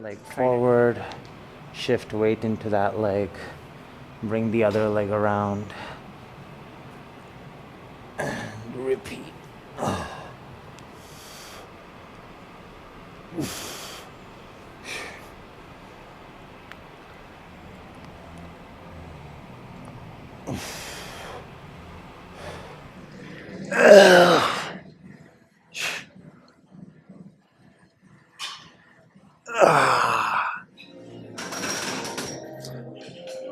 leg forward, shift weight into that leg, bring the other leg around, and repeat.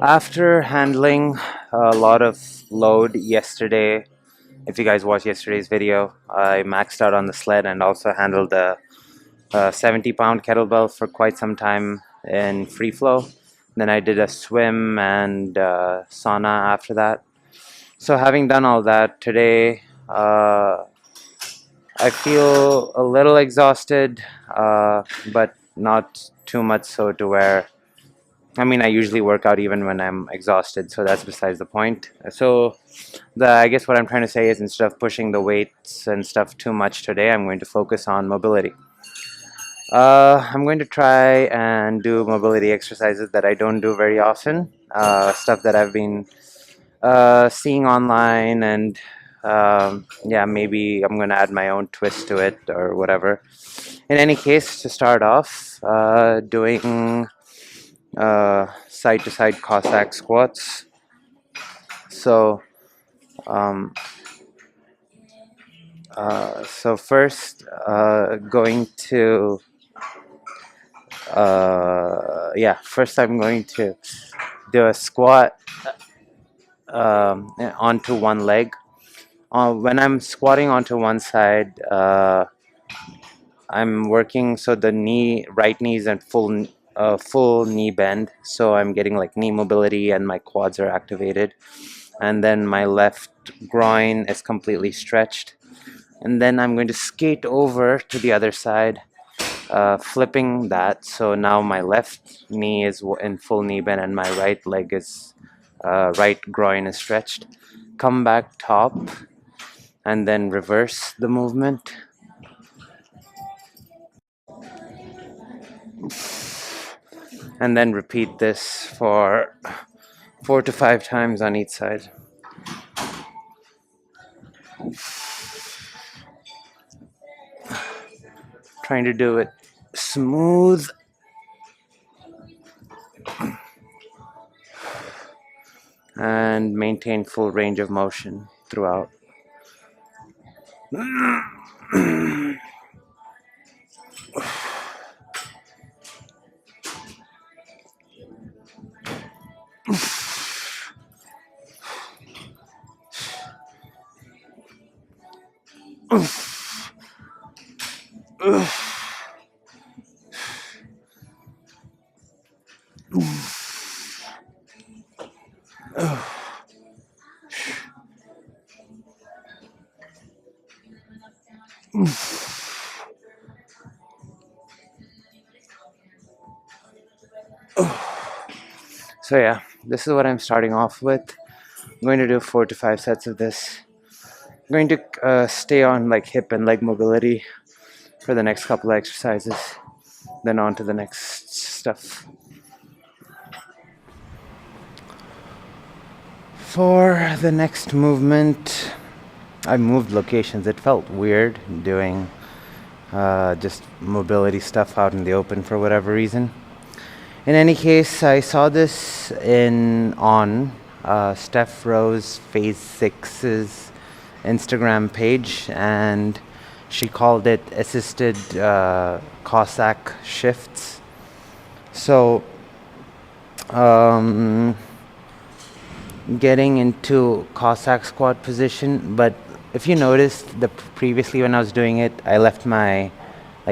After handling a lot of load yesterday, if you guys watched yesterday's video, I maxed out on the sled and also handled the 70-pound kettlebell for quite some time in free flow. Then I did a swim and sauna after that. So having done all that today, I feel a little exhausted, but not too much so to where, I mean, I usually work out even when I'm exhausted, so that's besides the point. So I guess what I'm trying to say is, instead of pushing the weights and stuff too much today, I'm going to focus on mobility. I'm going to try and do mobility exercises that I don't do very often, stuff that I've been seeing online, and yeah, maybe I'm going to add my own twist to it or whatever. In any case, to start off, doing side-to-side Cossack squats. So first, going to first I'm going to do a squat onto one leg. When I'm squatting onto one side, I'm working so the right knee is at full knee bend, so I'm getting like knee mobility and my quads are activated, and then my left groin is completely stretched, and then I'm going to skate over to the other side, flipping that, so now my left knee is in full knee bend and my right leg is right groin is stretched. Come back top and then reverse the movement. And then repeat this for 4 to 5 times on each side. Trying to do it smooth. And maintain full range of motion throughout. So yeah, this is what I'm starting off with. I'm going to do 4 to 5 sets of this. I'm going to stay on like hip and leg mobility for the next couple of exercises, then on to the next stuff. For the next movement, I moved locations. It felt weird doing just mobility stuff out in the open for whatever reason. In any case, I saw this on Steph Rose Phase 6's Instagram page, and she called it assisted Cossack shifts. So getting into Cossack squat position, but if you noticed, previously when I was doing it, I left my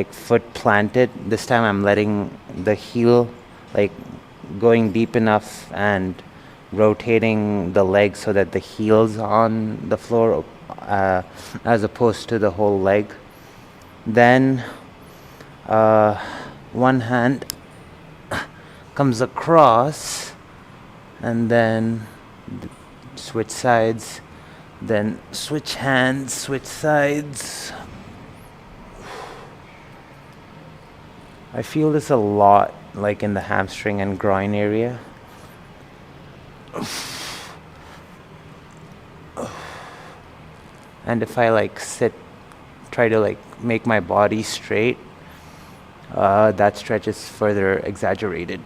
foot planted. This time I'm letting the heel going deep enough and rotating the leg so that the heel's on the floor, as opposed to the whole leg. Then one hand comes across, and then switch sides, then switch hands, switch sides. I feel this a lot, like in the hamstring and groin area. And if I like try to like make my body straight, that stretch is further exaggerated.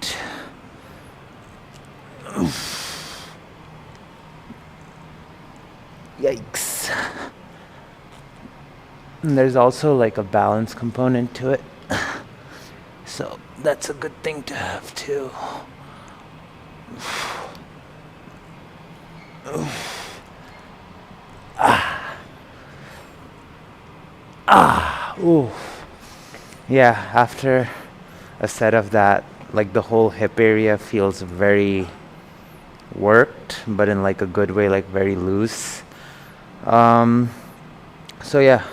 Yikes. And there's also like a balance component to it. So that's a good thing to have too. Ooh. Yeah, after a set of that, like the whole hip area feels very worked, but in like a good way, like very loose. So yeah,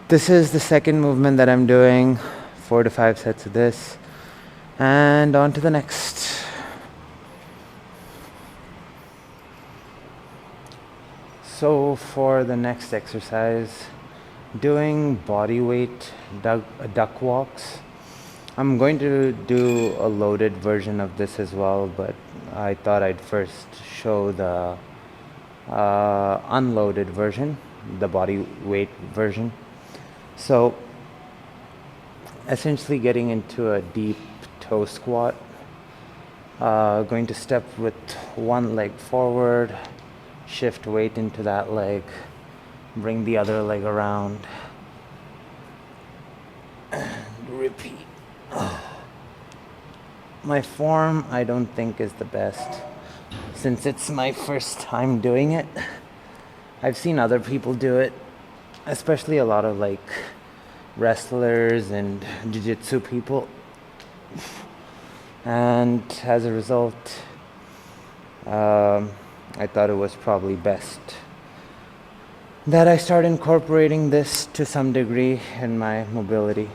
this is the second movement that I'm doing, 4 to 5 sets of this, and on to the next. So for the next exercise, doing body weight duck walks. I'm going to do a loaded version of this as well, but I thought I'd first show the unloaded version, the body weight version. So essentially getting into a deep toe squat, going to step with one leg forward, shift weight into that leg, bring the other leg around, and repeat. My form I don't think is the best since it's my first time doing it. I've seen other people do it, especially a lot of like wrestlers and jiu-jitsu people, and as a result I thought it was probably best that I start incorporating this to some degree in my mobility.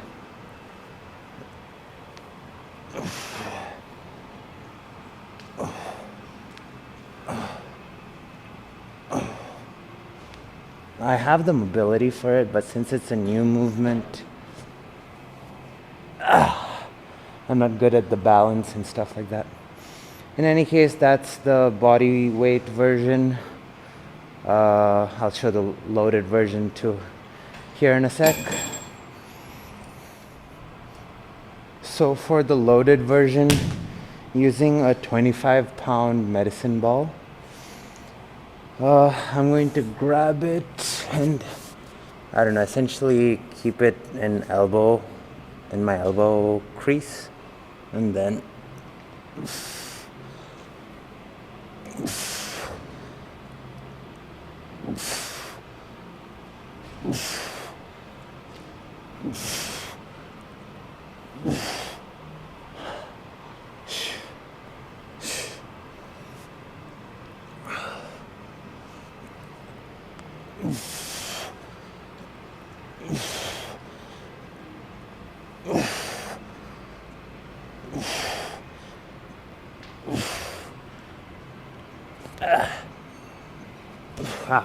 I have the mobility for it, but since it's a new movement, I'm not good at the balance and stuff like that. In any case, that's the body weight version. I'll show the loaded version too here in a sec. So for the loaded version, using a 25-pound medicine ball, I'm going to grab it and I don't know, essentially keep it in my elbow crease, and then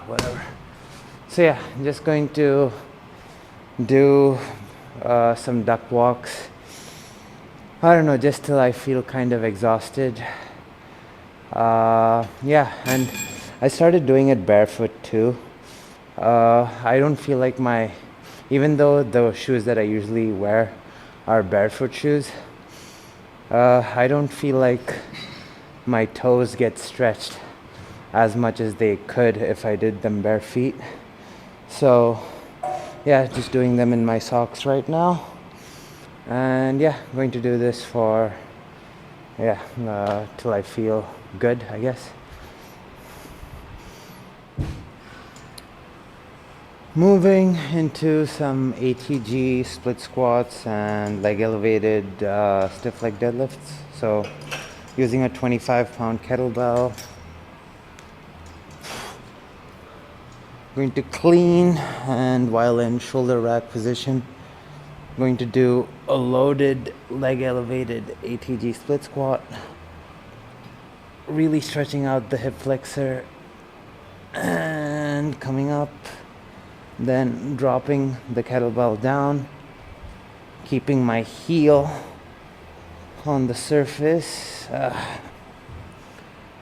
whatever. So yeah, I'm just going to do some duck walks. I don't know, just till I feel kind of exhausted. Yeah, and I started doing it barefoot too. I don't feel like even though the shoes that I usually wear are barefoot shoes, I don't feel like my toes get stretched as much as they could if I did them bare feet. So yeah, just doing them in my socks right now. And yeah, I'm going to do this for till I feel good, I guess. Moving into some ATG split squats and leg elevated stiff leg deadlifts. So using a 25-pound kettlebell, going to clean, and while in shoulder rack position, going to do a loaded leg elevated ATG split squat, really stretching out the hip flexor and coming up, then dropping the kettlebell down, keeping my heel on the surface,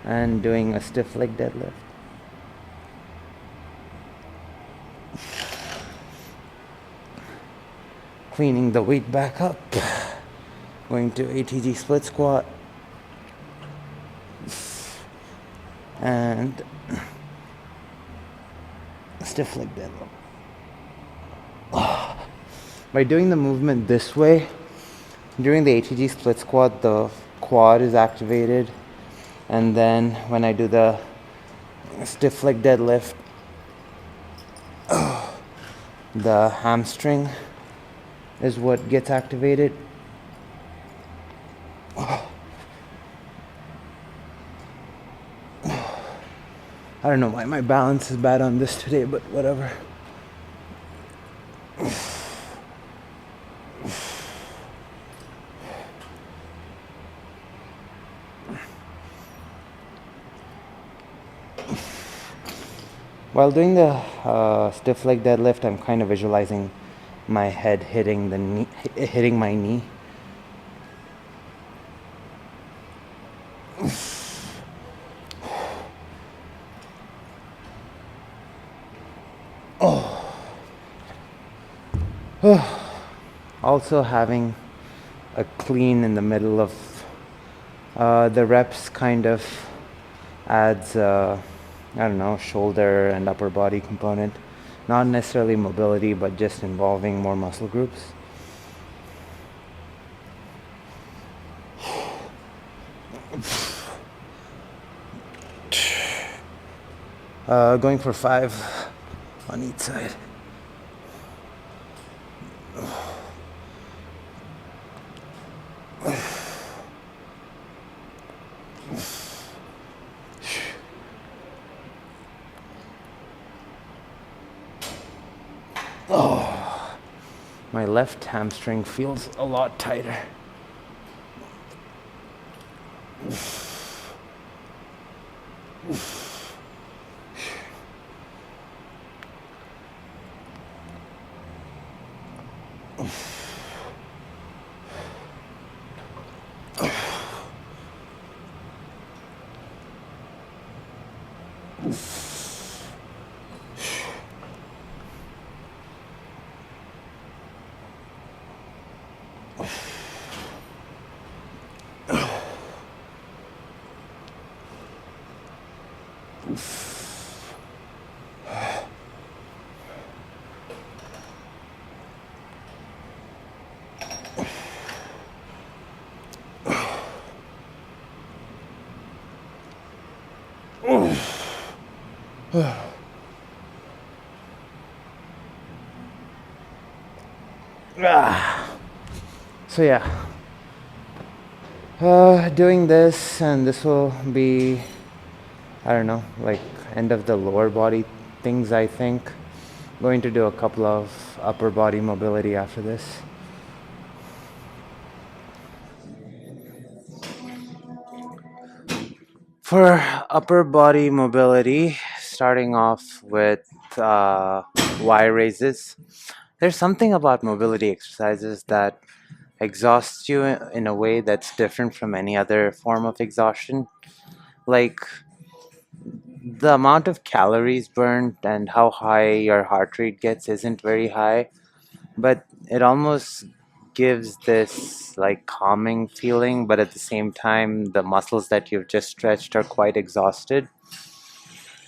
and doing a stiff leg deadlift. Cleaning the weight back up, going to ATG split squat, and stiff leg deadlift. By doing the movement this way, during the ATG split squat, the quad is activated, and then when I do the stiff leg deadlift, the hamstring is what gets activated. I don't know why my balance is bad on this today, but whatever. While doing the stiff leg deadlift, I'm kind of visualizing my head hitting the knee, hitting my knee. Also, having a clean in the middle of the reps kind of adds I don't know, shoulder and upper body component. Not necessarily mobility, but just involving more muscle groups. Going for 5 on each side. My left hamstring feels a lot tighter. So yeah, doing this, and this will be, I don't know, like end of the lower body things, I think. Going to do a couple of upper body mobility after this. For upper body mobility, starting off with Y raises. There's something about mobility exercises that exhausts you in a way that's different from any other form of exhaustion. Like the amount of calories burned and how high your heart rate gets isn't very high, but it almost gives this like calming feeling, but at the same time the muscles that you've just stretched are quite exhausted.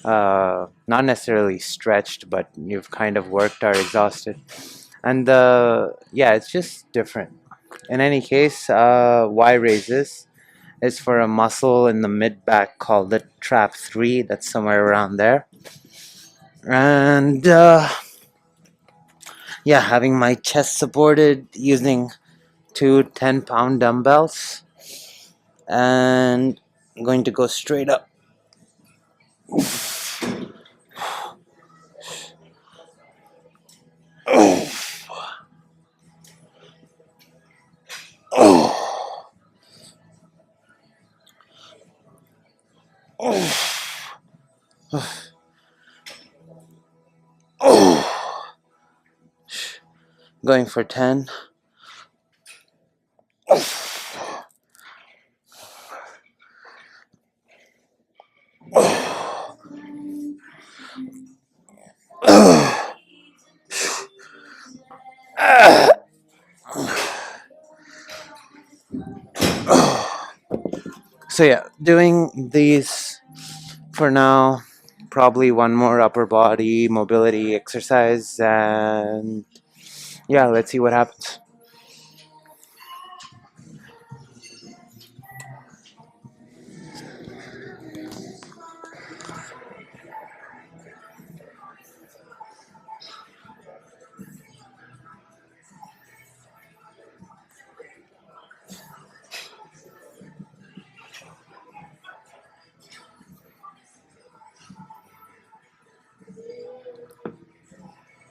Not necessarily stretched, but you've kind of worked are exhausted. And yeah, it's just different. In any case, Y raises is for a muscle in the mid back called the trap 3. That's somewhere around there. And yeah, having my chest supported using two 10-pound dumbbells, and I'm going to go straight up. Going for 10. So yeah, doing these for now. Probably one more upper body mobility exercise, and yeah, let's see what happens.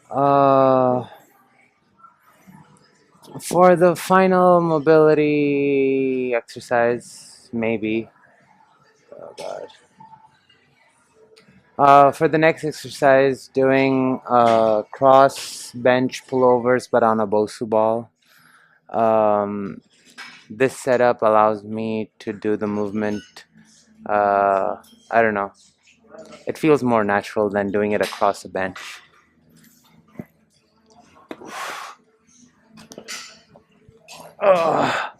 Uh, for the final mobility exercise, maybe. Oh God. For the next exercise, doing cross bench pullovers, but on a Bosu ball. Um, this setup allows me to do the movement. I don't know. It feels more natural than doing it across a bench. Ugh.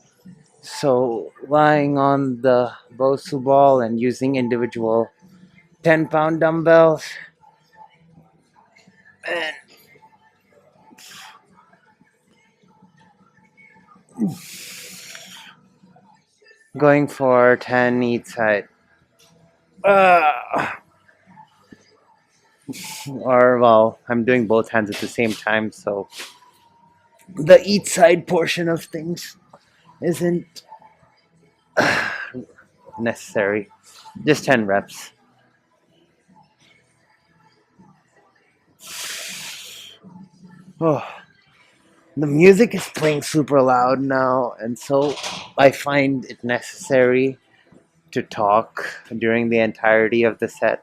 So lying on the Bosu ball and using individual 10-pound dumbbells and going for 10 each side. Uh, or, well, I'm doing both hands at the same time, so the each side portion of things isn't necessary. Just 10 reps. Oh, the music is playing super loud now, and so I find it necessary to talk during the entirety of the set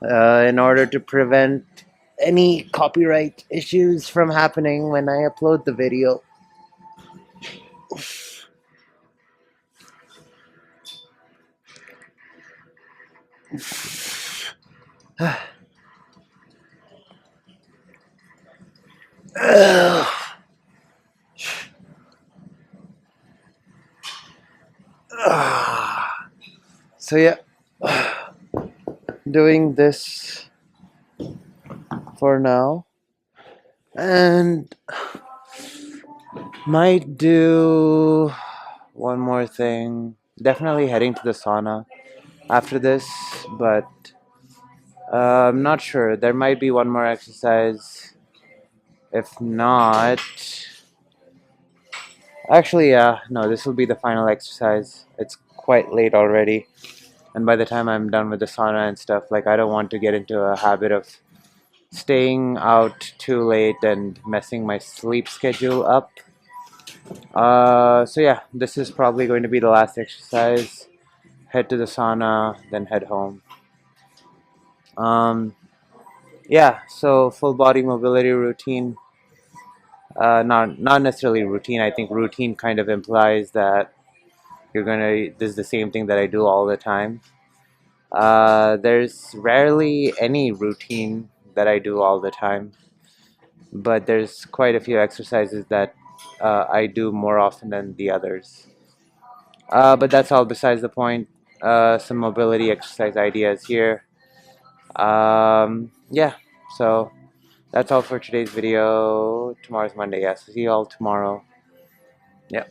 in order to prevent any copyright issues from happening when I upload the video. So yeah, doing this for now, and might do one more thing. Definitely heading to the sauna after this, but I'm not sure. There might be one more exercise. If not, actually, yeah, no, this will be the final exercise. It's quite late already, and by the time I'm done with the sauna and stuff, like, I don't want to get into a habit of staying out too late and messing my sleep schedule up. So yeah, this is probably going to be the last exercise. Head to the sauna, then head home. Um, yeah, so full body mobility routine. Not necessarily routine. I think routine kind of implies that you're gonna. This is the same thing that I do all the time. There's rarely any routine that I do all the time, but there's quite a few exercises that I do more often than the others. But that's all besides the point. Some mobility exercise ideas here. Yeah, so that's all for today's video. Tomorrow's Monday, yes. See you all tomorrow. Yeah.